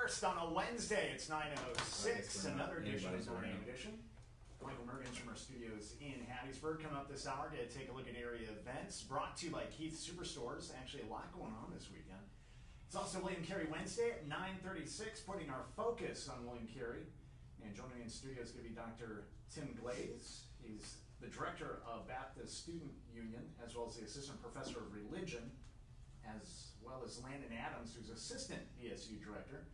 1st on a Wednesday. It's 9:06, another edition of Morning Edition. Michael Mergens from our studios in Hattiesburg. Coming up this hour to take a look at area events brought to you by Keith Superstores. Actually, a lot going on this weekend. It's also William Carey Wednesday at 9:36, putting our focus on William Carey. And joining me in studio is going to be Dr. Tim Glaze. He's the director of Baptist Student Union, as well as the assistant professor of religion, as well as Landon Adams, who's assistant BSU director.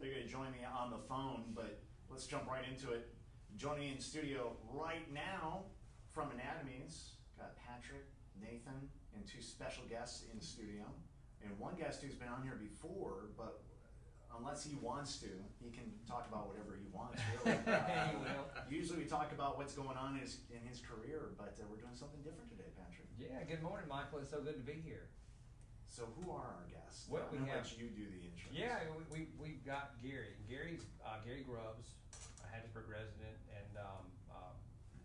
They're going to join me on the phone, but let's jump right into it. Joining me in studio right now from Anatomies, got Patrick, Nathan, and two special guests in studio. And one guest who's been on here before, but unless he wants to, he can talk about whatever he wants, really. Usually we talk about what's going on in his career, but we're doing something different today, Patrick. Yeah, good morning, Michael. It's so good to be here. So who are our guests? Well, I'm going to let you do the intro. Yeah, we've got Gary. Gary's Gary Grubbs, a Hattiesburg resident, and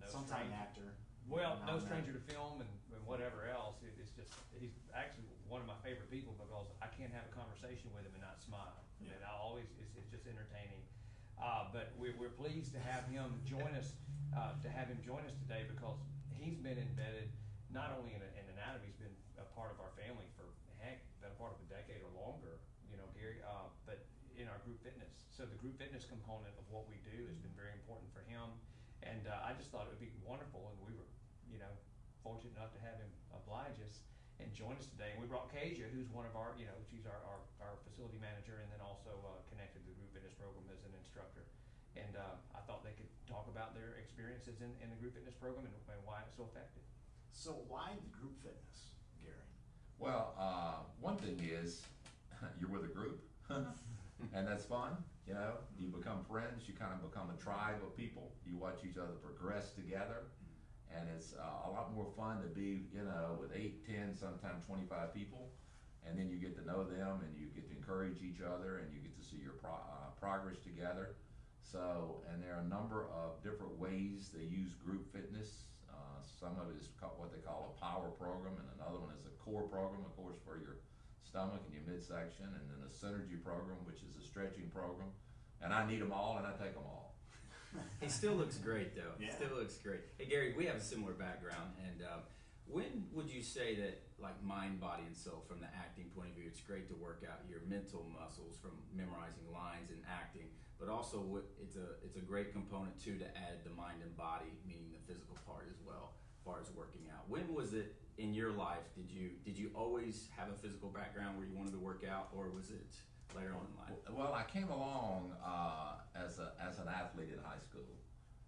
sometime actor. Well, no stranger to film and whatever else. It's just, he's actually one of my favorite people because I can't have a conversation with him and not smile. Yeah. And I always, it's just entertaining. But we're pleased to have him join us, today because he's been embedded not only in Anatomy, he's been a part of our family for, heck, been a part of a decade or longer, you know, Gary, but in our group fitness. So the group fitness component of what we do has been very important for him. And I just thought it would be wonderful, and we were, you know, fortunate enough to have him oblige us and join us today. And we brought Kasia, who's one of our, you know, she's our facility manager, and then also connected to the group fitness program as an instructor. And I thought they could talk about their experiences in the group fitness program and why it's so effective. So why the group fitness, Gary? Well, one thing is you're with a group, and that's fun. You know, you become friends. You kind of become a tribe of people. You watch each other progress together, and it's a lot more fun to be, you know, with 8, 10, sometimes 25 people, and then you get to know them, and you get to encourage each other, and you get to see your progress together. So, and there are a number of different ways they use group fitness. Some of it is what they call a power program, and another one is a core program, of course, for your stomach and your midsection, and then a synergy program, which is a stretching program. And I need them all, and I take them all. He still looks great, though. Yeah. He still looks great. Hey, Gary, we have a similar background, and when would you say that, like mind, body, and soul, from the acting point of view, it's great to work out your mental muscles from memorizing lines and acting, but also it's a great component too to add the mind and body, meaning the physical part as well, as far as working out. When was it in your life? Did you always have a physical background where you wanted to work out, or was it later on in life? Well, I came along as an athlete in high school,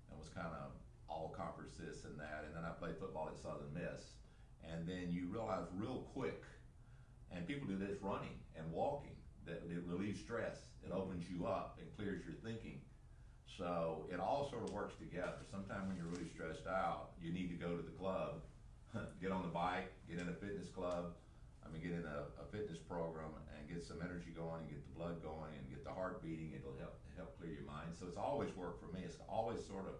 and was kind of all conference this and that, and then I played football at Southern Miss, and then you realize real quick, and people do this running and walking, that it relieves stress, it opens you up, and clears your thinking. So it all sort of works together. Sometimes when you're really stressed out, you need to go to the club, get on the bike, get in a fitness club, get in a fitness program and get some energy going and get the blood going and get the heart beating. It'll help clear your mind. So it's always worked for me. It's always sort of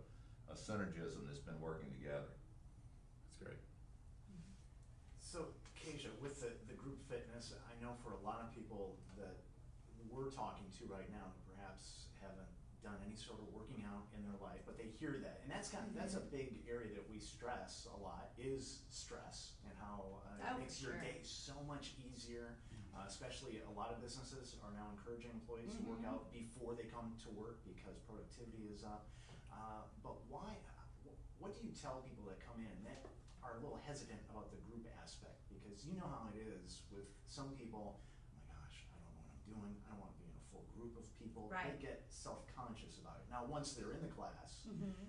a synergism that's been working together. That's great. So, Kasia, with the group fitness, I know for a lot of people that we're talking to right now who perhaps haven't done any sort of working out in their life, but they hear that, and that's a big area that we stress a lot, is stress, and how it makes your day so much easier. Especially a lot of businesses are now encouraging employees to work out before they come to work because productivity is up. But why? What do you tell people that come in that are a little hesitant about the group aspect? Because you know how it is with some people. Oh my gosh, I don't know what I'm doing. I don't want to be in a full group of people. Right. They get self-conscious about it. Now, once they're in the class,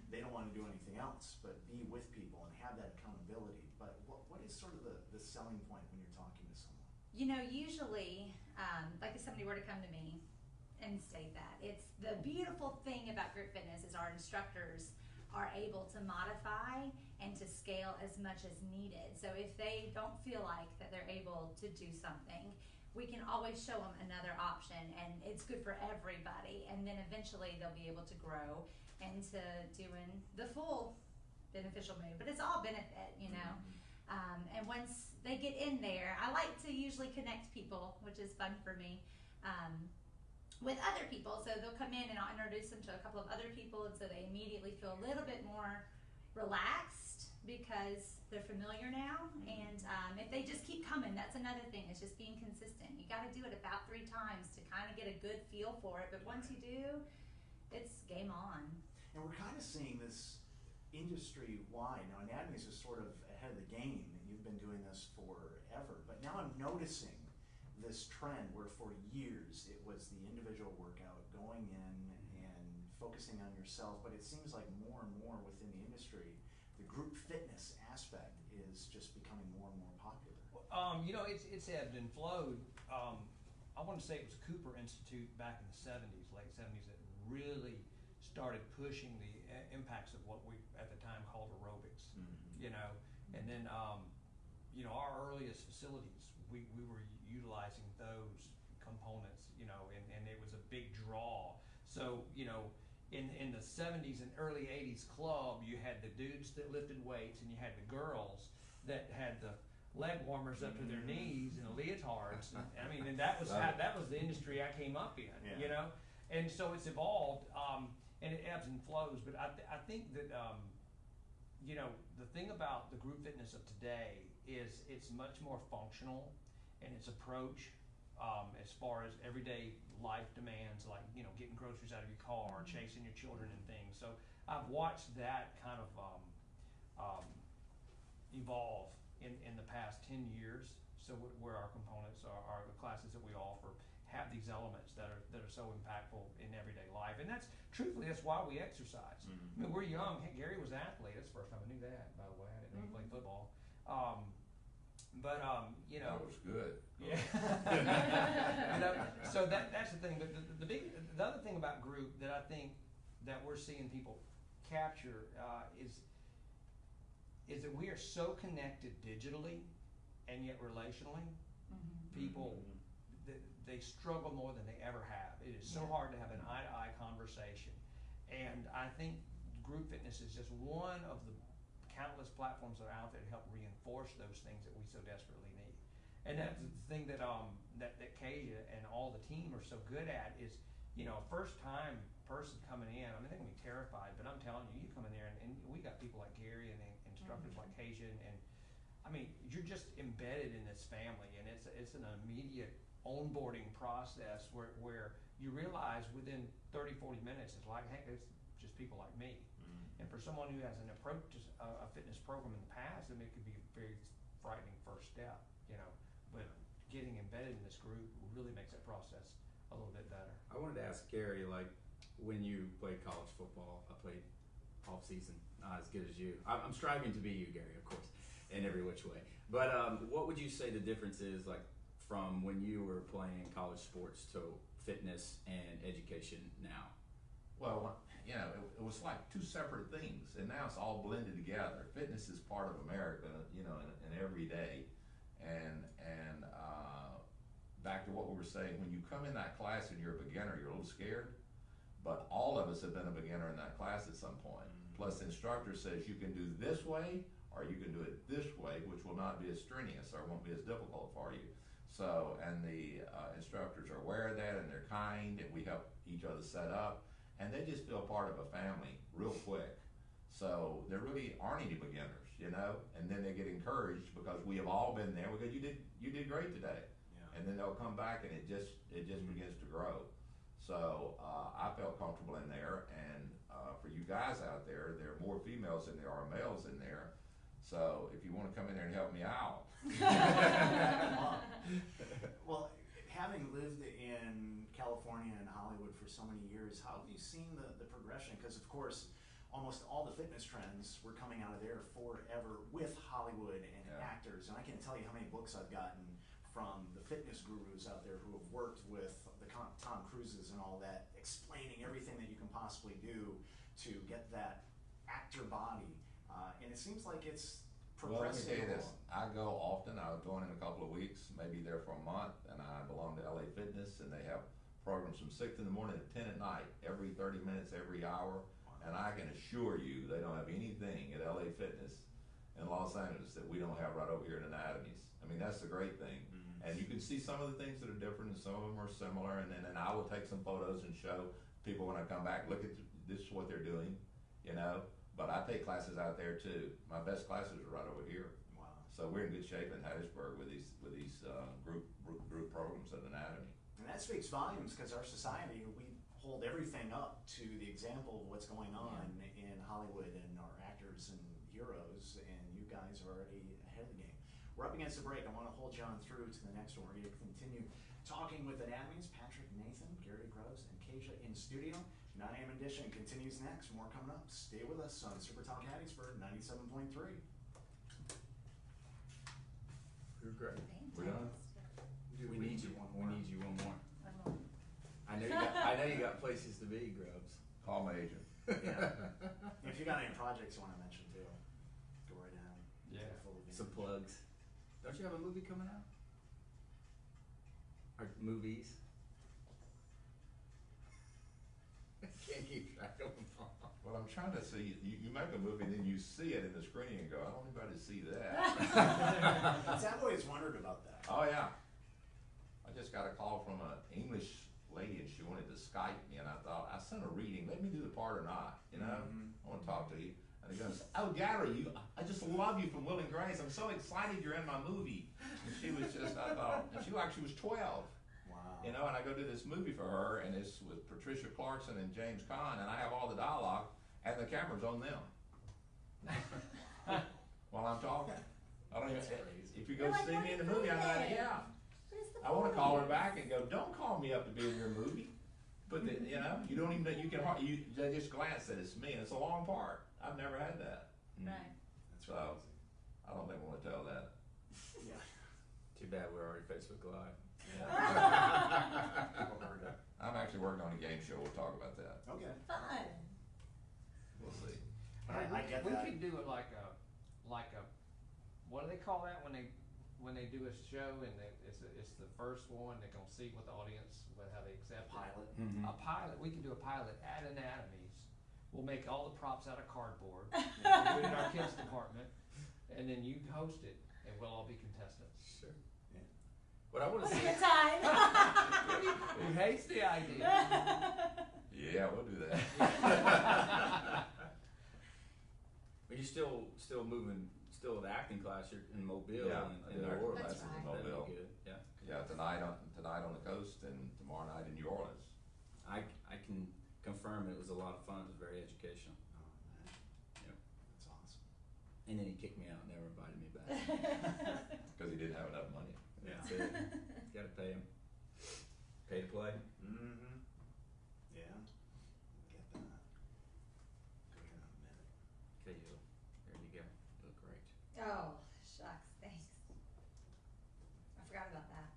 they don't want to do anything else but be with people and have that accountability. But what is sort of the selling point when you're talking to someone? You know, usually, like if somebody were to come to me and state that, it's the beautiful thing about group fitness is our instructors are able to modify and to scale as much as needed. So if they don't feel like that they're able to do something, we can always show them another option, and it's good for everybody. And then eventually they'll be able to grow into doing the full beneficial move. But it's all benefit, you know. And once they get in there, I like to usually connect people, which is fun for me. with other people. So they'll come in and I'll introduce them to a couple of other people, and so they immediately feel a little bit more relaxed because they're familiar now. And if they just keep coming, that's another thing. It's just being consistent. You got to do it about 3 times to kind of get a good feel for it. But once you do, it's game on. And we're kind of seeing this industry-wide. Now, Anatomies is sort of ahead of the game. You've been doing this forever. But now I'm noticing this trend where for years it was the individual workout, going in and focusing on yourself. But it seems like more and more within the industry, the group fitness aspect is just becoming more and more popular. It's ebbed and flowed. I want to say it was Cooper Institute back in the 70s, late 70s, that really started pushing the impacts of what we at the time called aerobics. And then our earliest facilities, we were utilizing those components, and it was a big draw. So in the 70s and early 80s club, you had the dudes that lifted weights, and you had the girls that had the leg warmers up to their knees and the leotards. And that was the industry I came up in, And so it's evolved, and it ebbs and flows. But I think that the thing about the group fitness of today is it's much more functional in its approach, as far as everyday life demands, like getting groceries out of your car, chasing your children and things. So I've watched that kind of evolve in the past 10 years. So where our components are the classes that we offer have these elements that are so impactful in everyday life. And that's truthfully, that's why we exercise. I mean, we're young. Hey, Gary was an athlete. That's the first time I knew that, by the way. I didn't know he played football. That was good. Yeah. So that's the thing. But the other thing about group that I think that we're seeing people capture is that we are so connected digitally and yet relationally. People they struggle more than they ever have. It is so hard to have an eye-to-eye conversation, and I think group fitness is just one of the countless platforms that are out there to help reinforce those things that we so desperately need. And that's the thing that Kasia and all the team are so good at is, a first-time person coming in. I mean, they're gonna be terrified, but I'm telling you, you come in there and we got people like Gary and instructors like Kasia, and I mean, you're just embedded in this family, and it's an immediate onboarding process where you realize within 30, 40 minutes, it's like, heck, it's just people like me. And for someone who has an approach to a fitness program in the past, I mean, it could be a very frightening first step, but getting embedded in this group really makes that process a little bit better. I wanted to ask Gary, like, when you played college football, I played off season, not as good as you. I'm striving to be you, Gary, of course, in every which way. But what would you say the difference is, like, from when you were playing college sports to fitness and education now? Well, it was like 2 separate things, and now it's all blended together. Fitness is part of America, in every day. And back to what we were saying, when you come in that class and you're a beginner, you're a little scared, but all of us have been a beginner in that class at some point. Plus, the instructor says you can do this way, or you can do it this way, which will not be as strenuous or won't be as difficult for you. So, and the instructors are aware of that, and they're kind, and we help each other set up, and they just feel part of a family real quick. So there really aren't any beginners, and then they get encouraged because we have all been there. We go, you did great today, and then they'll come back, and it just begins to grow. So I felt comfortable in there, and for you guys out there, there are more females than there are males in there. So if you want to come in there and help me out. Well, having lived in California and Hollywood for so many years, how have you seen the progression? Because, of course, almost all the fitness trends were coming out of there forever with Hollywood and actors. And I can't tell you how many books I've gotten from the fitness gurus out there who have worked with the Tom Cruises and all that, explaining everything that you can possibly do to get that actor body. And it seems like it's Well, let me tell progressing. you this. I go often. I was going in a couple of weeks, maybe there for a month, and I belong to LA Fitness, and they have programs from 6 in the morning to 10 at night, every 30 minutes, every hour. And I can assure you they don't have anything at LA Fitness in Los Angeles that we don't have right over here at Anatomies. I mean, that's the great thing. And you can see some of the things that are different, and some of them are similar, and then I will take some photos and show people when I come back, look at this is what they're doing, you know. But I take classes out there too. My best classes are right over here. Wow. So we're in good shape in Hattiesburg with these group programs at Anatomy. And that speaks volumes because our society, we hold everything up to the example of what's going on in Hollywood and our actors and heroes, and you guys are already ahead of the game. We're up against the break. I want to hold you on through to the next one. We're going to continue talking with Anatomies, Patrick, Nathan, Gary Grubbs, and Keisha in studio. 9 a.m. edition continues next. More coming up. Stay with us on Super Talk Hattiesburg 97.3. You're great. We're done. We need you. We need you one more. One more. I know you got places to be, Grubbs. Call my agent. Yeah. If you got any projects you want to mention too, go right ahead. Yeah. Full of Some information. plugs. Don't you have a movie coming out? Or movies? I can't keep track of them all. Well, I'm trying to see, you make a movie and then you see it in the screen and go, I don't need to see that. I've always wondered about that. Oh yeah. I just got a call from an English lady and she wanted to Skype me, and I thought, I sent a reading, let me do the part or not, you know? I want to talk to you. And he goes, oh Gary, I just love you from Will and Grace. I'm so excited you're in my movie. And she was just, I thought, and she actually was 12. Wow. You know, and I go do this movie for her, and it's with Patricia Clarkson and James Caan, and I have all the dialogue, and the camera's on them. While I'm talking. I don't even, if you go You're like, see what me in the are you movie, I'm like, doing? yeah. What is the I want to point? call her back and go, don't call me up to be in your movie. But, you know, you don't even, you can, they just glance that it's me, and it's a long part. I've never had that. Right. That's So, crazy. I don't think I want to tell that. Yeah. Too bad we're already Facebook Live. People heard it. I'm actually working on a game show. We'll talk about that. Okay. Fun. We'll see. I get We that. could do it like a, what do they call that when they do a show and it's the first one, they're gonna see what the audience, how they accept it. Pilot. Mm-hmm. A pilot, we can do a pilot at Anatomies. We'll make all the props out of cardboard. We'll do it in our kids department, and then you host it, and we'll all be contestants. Sure. Yeah. What I want to What a see. good time. Who hates the idea? Yeah, we'll do that. But you're still moving, still at the acting class. You're in Mobile Yeah, and I in did New our Orleans. That's classes in right. That'd Mobile. be good. Yeah. Yeah, tonight on the coast and tomorrow night in New Orleans. I can confirm it was a lot of fun. It was very educational. Oh, man. Yep. That's awesome. And then he kicked me out and never invited me back. Because he didn't have enough money. That's it. Got to pay him. Pay to play. Mm-hmm. Yeah. Get that. Go here in a minute. Okay, you. There you go. You look great. Oh, shucks, thanks. I forgot about that.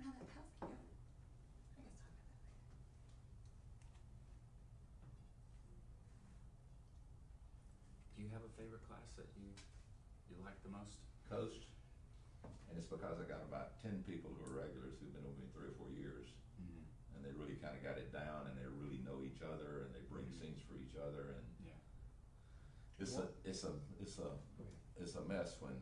Wow, that how's it go? I guess talk about that later. Do you have a favorite class that you like the most? Coast. And it's because I got about 10 people who are regulars who've been with me 3 or 4 years. Mm-hmm. And they really kind of got it down, and they really know each other, and they bring scenes for each other, and Yeah. it's a mess when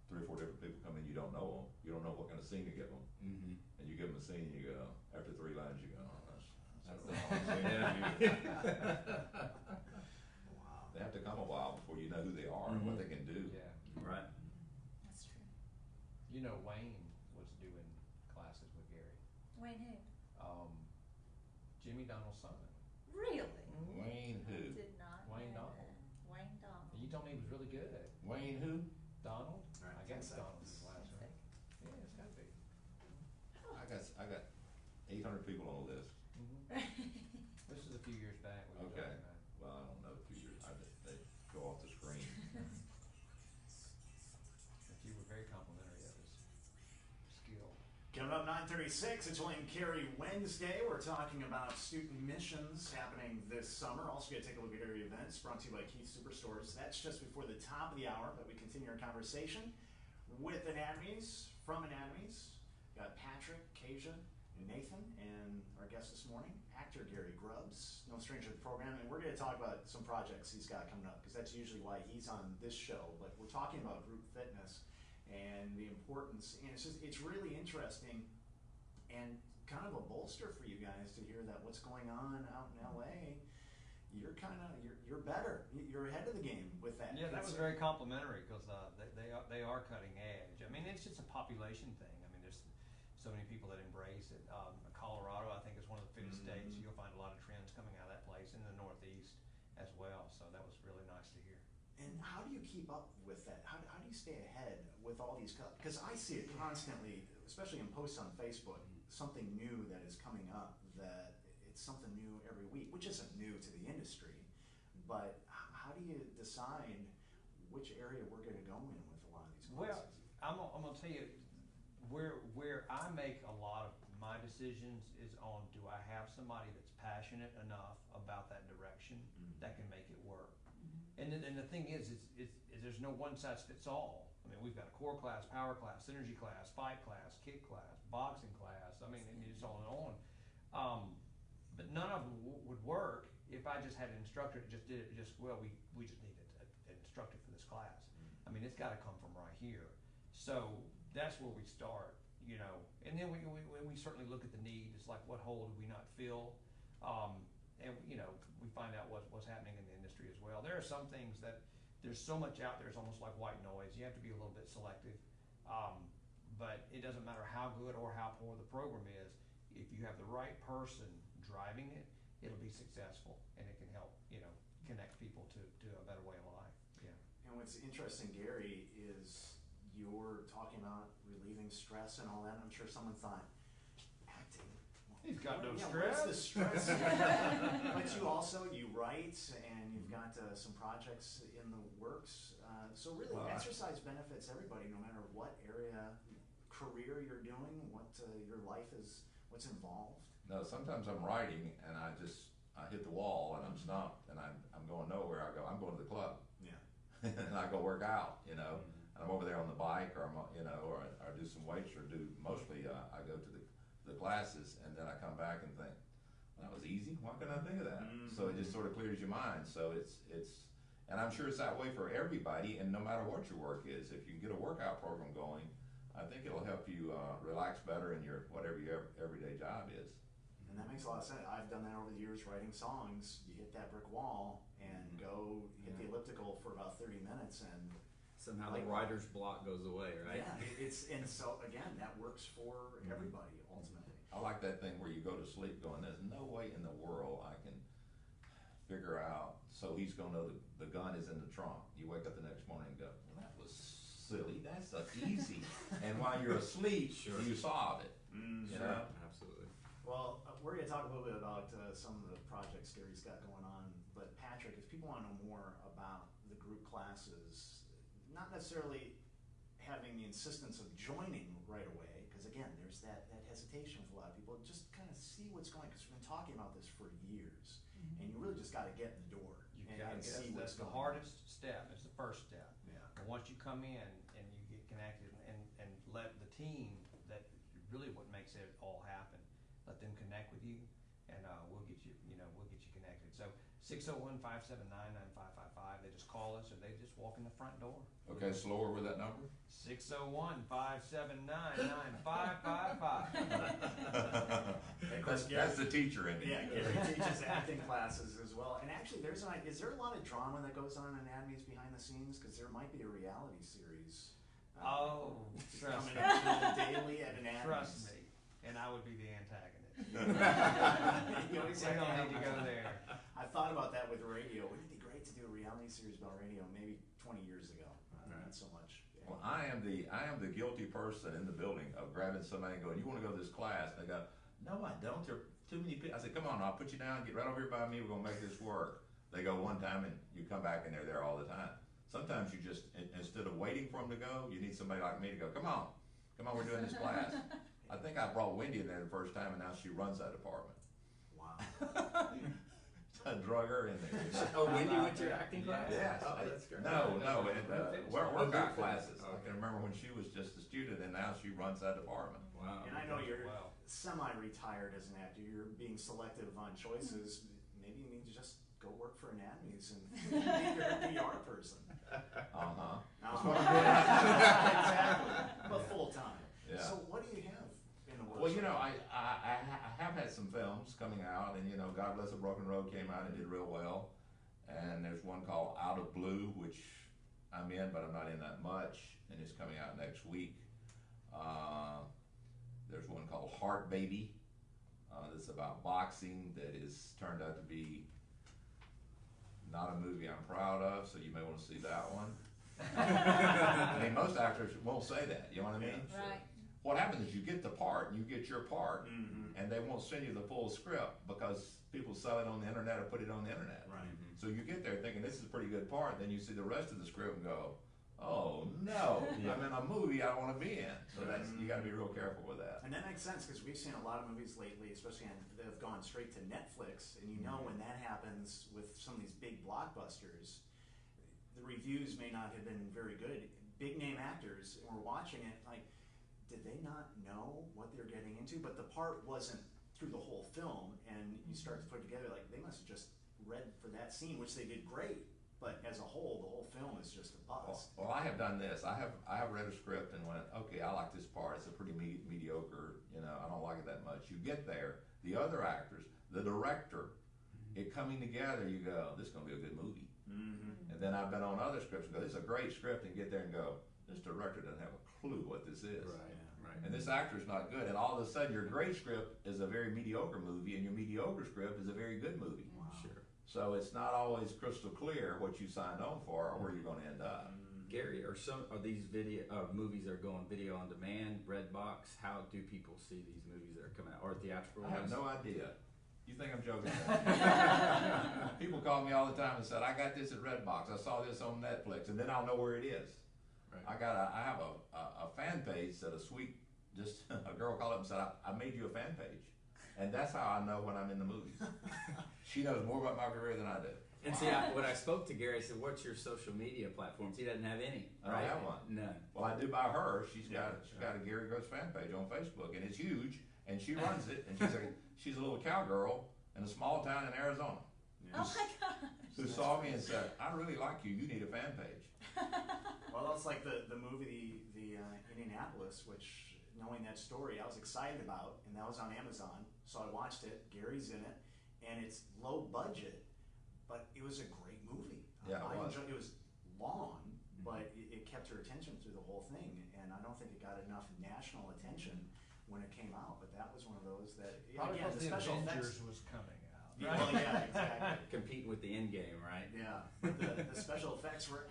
3 or 4 different people come in, you don't know them, you don't know what kind of scene to give them, Mm-hmm. and you give them a scene, you go, after 3 lines, you go, oh, that's That's the the wrong scene. Wow. They have to come a while before you know who they are and what they can do. Yeah. Right. That's true. You know, Wayne was doing classes with Gary. Wayne who? Jimmy Donald's son. Really? Wayne who? Did not Wayne know Donald. that. Wayne Donald. And you told me he was really good at it. Wayne who? Donald? All right, I guess 10 Donald's his seconds. last name. Yeah, it's gotta be. I got 800 people on the list. This is a few years back. We were Okay. talking about it. Well, I don't know, 2 years, they go off the screen. But you were very complimentary of his skill. Coming up 9:36, it's William Carey Wednesday. We're talking about student missions happening this summer. Also going to take a look at area events brought to you by Keith Superstores. That's just before the top of the hour, but we continue our conversation with Anatomies, from Anatomies. Got Patrick, Keisha, and Nathan, and our guest this morning, actor Gary Grubbs, no stranger to the program, and we're going to talk about some projects he's got coming up, because that's usually why he's on this show, but we're talking about group fitness. and the importance. And it's really interesting and kind of a bolster for you guys to hear that what's going on out in LA. You're better. You're ahead of the game with that. Yeah, that was very complimentary because they are cutting edge. I mean, it's just a population thing. I mean, there's so many people that embrace it. Colorado, I think, is one of the fittest states. You'll find a lot of trends coming out of that place, in the Northeast as well. So that was really nice to hear. And how do you keep up with that? How do you stay ahead with all these cuts? Because I see it constantly, especially in posts on Facebook, something new that is coming up, that it's something new every week, which isn't new to the industry. But how do you decide which area we're going to go in with a lot of these classes? Well, I'm gonna tell you where I make a lot of my decisions is on, do I have somebody that's passionate enough about that direction that can make it work? And the thing is there's no one size fits all. I mean, we've got a core class, power class, synergy class, fight class, kick class, boxing class. I mean, it's on and on. But none of them would work if I just had an instructor that just did it. We just need an instructor for this class. I mean, it's got to come from right here. So that's where we start, you know. And then we certainly look at the need. It's like, what hole do we not fill? And you know, we find out what's happening in the industry as well. There are some things that there's so much out there. It's almost like white noise. You have to be a little bit selective. But it doesn't matter how good or how poor the program is. If you have the right person driving it, it'll be successful, and it can help, you know, connect people to a better way of life. Yeah. And what's interesting, Gary, is you're talking about relieving stress and all that. I'm sure someone thought, acting. He's got no stress. What's the stress? But you write, and you've got some projects in the works. So really, exercise benefits everybody, no matter what area, career you're doing, what your life is, what's involved. No, sometimes I'm writing and I hit the wall and I'm stumped and I'm going nowhere. I'm going to the club. Yeah. And I go work out, you know. And I'm over there on the bike, or or I do some weights, or mostly I go to the classes, and then I come back and think, well, that was easy. Why couldn't I think of that? So it just sort of clears your mind. So it's and I'm sure it's that way for everybody. And no matter what your work is, if you can get a workout program going, I think it'll help you relax better in your whatever your everyday job is. And that makes a lot of sense. I've done that over the years, writing songs. You hit that brick wall and go hit the elliptical for about 30 minutes, and somehow the writer's block goes away, right? Yeah, and so again, that works for everybody ultimately. I like that thing where you go to sleep going, there's no way in the world I can figure out. So he's going to know the gun is in the trunk. You wake up the next morning and go, well, that was silly. That's easy. And while you're asleep, you solve it. You know? Absolutely. Well, we're going to talk a little bit about some of the projects Gary's got going on. But Patrick, if people want to know more about the group classes, not necessarily having the insistence of joining right away, because again, there's that hesitation with a lot of people, just kind of see what's going on, because we've been talking about this for years, and you really just got to get in the door and see what's the going hardest step. It's the first step. Yeah. And once you come in and you get connected and let the team, that really what makes it all happen, let them connect with you, and we'll get you connected. So 601-579-9555. They just call us, or they just walk in the front door. Okay, slower with that number. 601-579-9555. That's the teacher in me. Yeah, Gary teaches acting classes as well. And actually, is there a lot of drama that goes on in Anatomies behind the scenes? Because there might be a reality series. Trust coming me. up daily at Anatomies. Trust me. And I would be the antagonist. You always We don't need to go there. I thought about that with radio. Wouldn't it be great to do a reality series about radio maybe 20 years ago? Not so much. Yeah. Well, I am the guilty person in the building of grabbing somebody and going, you want to go to this class? And they go, no, I don't. There are too many people. I said, come on, I'll put you down. Get right over here by me. We're going to make this work. They go one time and you come back and they're there all the time. Sometimes you just, instead of waiting for them to go, you need somebody like me to go, come on, we're doing this class. I think I brought Wendy in there the first time, and now she runs that department. Wow. I drug her in there. Oh, Wendy went to your acting class? Yes. Oh, that's great. No, workout classes. Okay. I can remember when she was just a student, and now she runs that department. Wow. And I know you're semi-retired as an actor. You're being selective on choices. Maybe you need to just go work for Anatomies and be your PR person. Uh-huh. That's what I'm doing. Exactly. But full time. Yeah. So what do you have in the works? Well, you know, I have had some films coming out, and, you know, God Bless a Broken Road came out and did real well. And there's one called Out of Blue, which I'm in, but I'm not in that much, and it's coming out next week. There's one called Heart Baby, that's about boxing, that is turned out to be not a movie I'm proud of, so you may want to see that one. I mean, most actors won't say that, you know what I mean? Yeah, right. What happens is you get the part, and you get your part, Mm-hmm. and they won't send you the full script because people sell it on the internet or put it on the internet. Right. So you get there thinking this is a pretty good part, then you see the rest of the script and go, oh no, Yeah. I'm in a movie I don't want to be in. So that's, you got to be real careful with that. And that makes sense because we've seen a lot of movies lately, especially that have gone straight to Netflix. And you know when that happens with some of these big blockbusters, the reviews may not have been very good. Big name actors, and we're watching it like, did they not know what they're getting into? But the part wasn't through the whole film, and you start to put together like they must have just read for that scene, which they did great. But as a whole, the whole film is just a bust. Well, I have done this. I have read a script and went, okay, I like this part. It's a pretty mediocre, you know, I don't like it that much. You get there, the other actors, the director, it coming together, you go, this is going to be a good movie. Mm-hmm. And then I've been on other scripts and go, this is a great script, and get there and go, this director doesn't have a clue what this is. Right. And this actor's not good. And all of a sudden, your great script is a very mediocre movie, and your mediocre script is a very good movie. Wow. Sure. So it's not always crystal clear what you signed on for or where you're going to end up. Gary, are these movies that are going video on demand, Redbox? How do people see these movies that are coming out, or theatrical? I have ones? no idea. You think I'm joking? People call me all the time and said, I got this at Redbox. I saw this on Netflix, and then I'll know where it is. Right. I have a fan page that a girl called up and said, I made you a fan page. And that's how I know when I'm in the movies. She knows more about my career than I do. And see, when I spoke to Gary, I said, "What's your social media platforms?" He doesn't have any. I don't have one. None. Well, I do by her. She's got a Gary Grubbs fan page on Facebook, and it's huge. And she runs it. And she's a little cowgirl in a small town in Arizona Oh my gosh. who saw me and said, "I really like you. You need a fan page." Well, that's like the movie, the Indianapolis, which, knowing that story, I was excited about, and that was on Amazon. So I watched it. Gary's in it, and it's low budget, but it was a great movie. Yeah, it was. Enjoyed, it was long, but it kept her attention through the whole thing, and I don't think it got enough national attention when it came out. But that was one of those that, Probably again, because the the special Avengers effects. was coming out. Yeah, well, yeah, exactly. Competing with the end game, right? Yeah, but the special effects were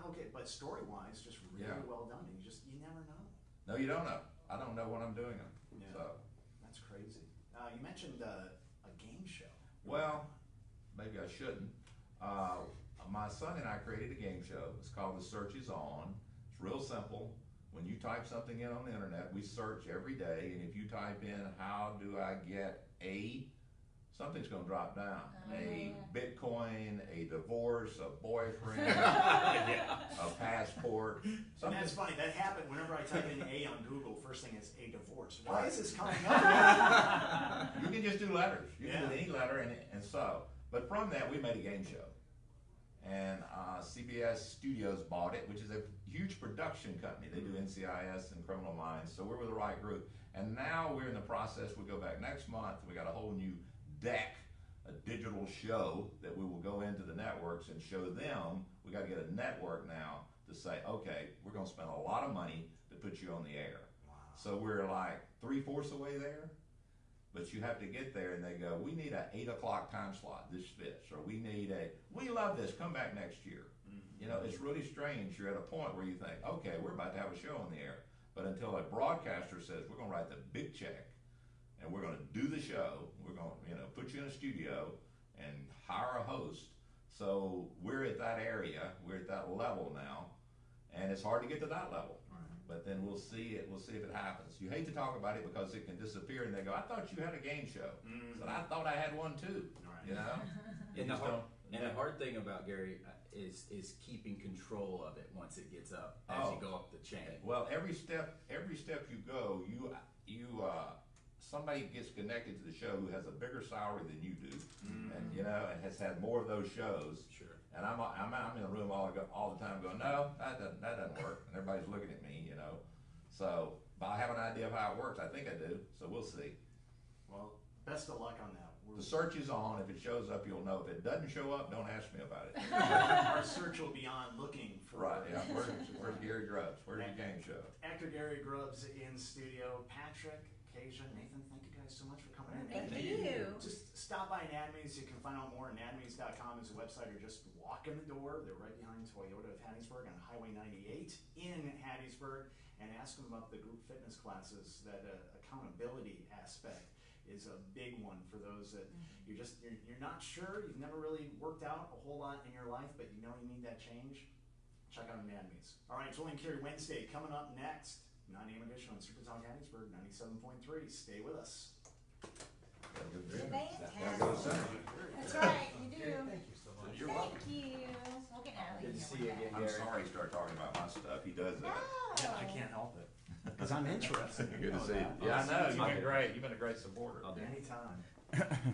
okay, but story-wise, just really Yeah. well done. You never know. No, you don't know. I don't know when I'm doing them. Yeah. So, That's crazy. You mentioned a game show. well, maybe I shouldn't. My son and I created a game show. It's called The Search Is On. It's real simple. When you type something in on the internet, we search every day, and if you type in, how do I get something's going to drop down. A Bitcoin, a divorce, a boyfriend, a passport. And Something. that's funny. That happened whenever I type in A on Google. First thing is a divorce. Why Right. is this coming up? You can just do letters. You can Yeah. do any letter, and so. But from that, we made a game show. And CBS Studios bought it, which is a huge production company. They do NCIS and Criminal Minds, so we're with the right group. And now we're in the process. We go back next month. We got a whole new deck, a digital show that we will go into the networks and show them. We got to get a network now to say, okay, we're going to spend a lot of money to put you on the air. Wow. So we're like 3/4 away there. But you have to get there, and they go, we need a 8 o'clock time slot. This fits. Or we love this. Come back next year. Mm-hmm. You know, it's really strange. You're at a point where you think, okay, we're about to have a show on the air. But until a broadcaster says, we're going to write the big check, and we're going to do the show, we're going to, put you in a studio and hire a host. So we're at that area. We're at that level now. And it's hard to get to that level. But then we'll see if it happens. You hate to talk about it because it can disappear, and they go, I thought you had a game show. Mm-hmm. But I thought I had one too. Right. You know? You And the just hard, don't- and the hard thing about Gary is keeping control of it once it gets up as you go up the chain. Well, every step you go, you somebody gets connected to the show who has a bigger salary than you do, and you know, and has had more of those shows. Sure. And I'm in the room all the time going, no, that doesn't work. And everybody's looking at me, you know. So, but I have an idea of how it works. I think I do. So we'll see. Well, best of luck on that. The search is on. If it shows up, you'll know. If it doesn't show up, don't ask me about it. Our search will be on looking for. Right, yeah. Where's Gary Grubbs? Where's your game show? Actor Gary Grubbs in studio. Patrick, Kasia, Nathan, thank you guys so much for coming in. Thank you. Just stop by Anatomies. You can find out more. Anatomies.com is a website, or just walk in the door. They're right behind Toyota of Hattiesburg on Highway 98 in Hattiesburg, and ask them about the group fitness classes. That accountability aspect is a big one for those that you're not sure, you've never really worked out a whole lot in your life, but you know you need that change. Check out Anatomies. All right, Julian Carey Wednesday coming up next. 9 a.m. edition on Super Talk Hattiesburg 97.3. Stay with us. Fantastic. That's right, you do. Thank you so much. You're welcome. Thank you. We'll get out of Good to here see one you day. again. I'm sorry he started talking about my stuff. He does that. No. I can't help it. Because I'm interested. Good to see you. Yeah, I know. You've been great. You've been a great supporter. I'll do it. Anytime.